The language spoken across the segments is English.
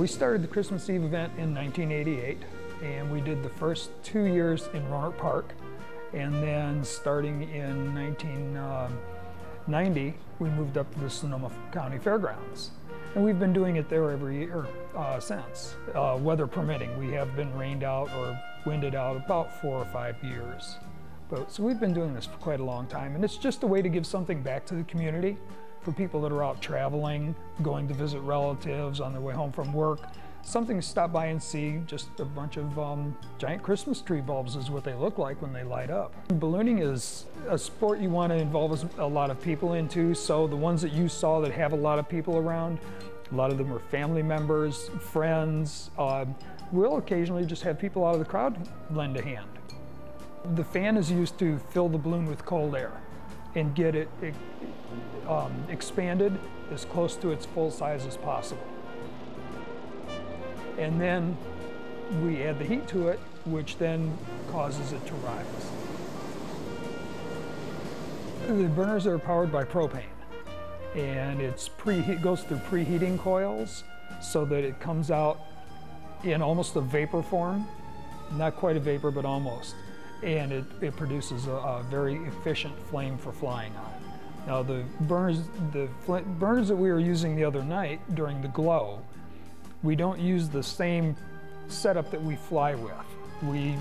We started the Christmas Eve event in 1988, and we did the first 2 years in Roanoke Park, and then starting in 1990, we moved up to the Sonoma County Fairgrounds. And we've been doing it there every year since, weather permitting. We have been rained out or winded out about 4 or 5 years. So we've been doing this for quite a long time, and it's just a way to give something back to the community for people that are out traveling, going to visit relatives on their way home from work. Something to stop by and see. Just a bunch of giant Christmas tree bulbs is what they look like when they light up. Ballooning is a sport you want to involve a lot of people into, so the ones that you saw that have a lot of people around, a lot of them are family members, friends. We'll occasionally just have people out of the crowd lend a hand. The fan is used to fill the balloon with cold air and get it expanded as close to its full size as possible. And then we add the heat to it, which then causes it to rise. The burners are powered by propane, and it goes through preheating coils so that it comes out in almost a vapor form, not quite a vapor, but almost. And it produces a very efficient flame for flying on. Now the burners that we were using the other night during the glow, we don't use the same setup that we fly with. We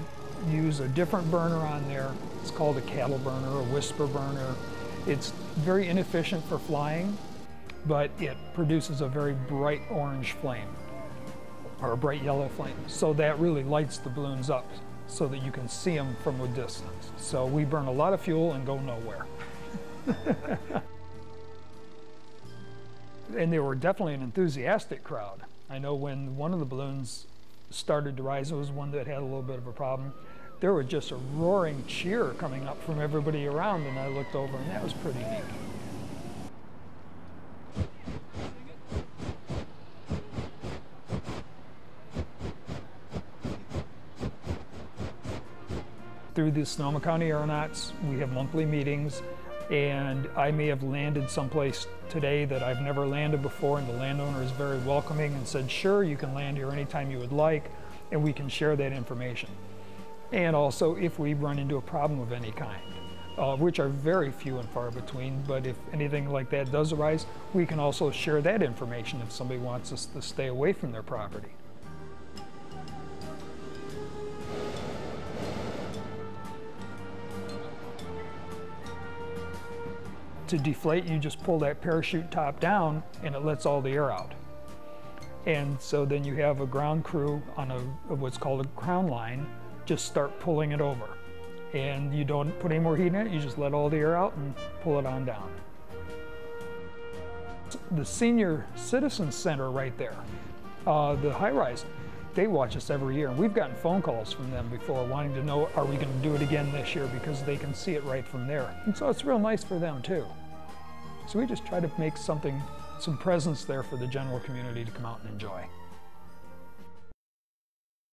use a different burner on there. It's called a cattle burner, a whisper burner. It's very inefficient for flying, but it produces a very bright orange flame, or a bright yellow flame. So that really lights the balloons up so that you can see them from a distance. So we burn a lot of fuel and go nowhere. And they were definitely an enthusiastic crowd. I know when one of the balloons started to rise, it was one that had a little bit of a problem. There was just a roaring cheer coming up from everybody around, and I looked over, and that was pretty neat. Through the Sonoma County Aeronaughts, we have monthly meetings, and I may have landed someplace today that I've never landed before, and the landowner is very welcoming and said, sure, you can land here anytime you would like, and we can share that information. And also, if we run into a problem of any kind, which are very few and far between, but if anything like that does arise, we can also share that information if somebody wants us to stay away from their property. To deflate, you just pull that parachute top down and it lets all the air out. And so then you have a ground crew on what's called a crown line, just start pulling it over. And you don't put any more heat in it, you just let all the air out and pull it on down. The Senior Citizen Center right there, the high-rise, they watch us every year. And we've gotten phone calls from them before wanting to know, are we going to do it again this year, because they can see it right from there. And so it's real nice for them too. So we just try to make some presence there for the general community to come out and enjoy.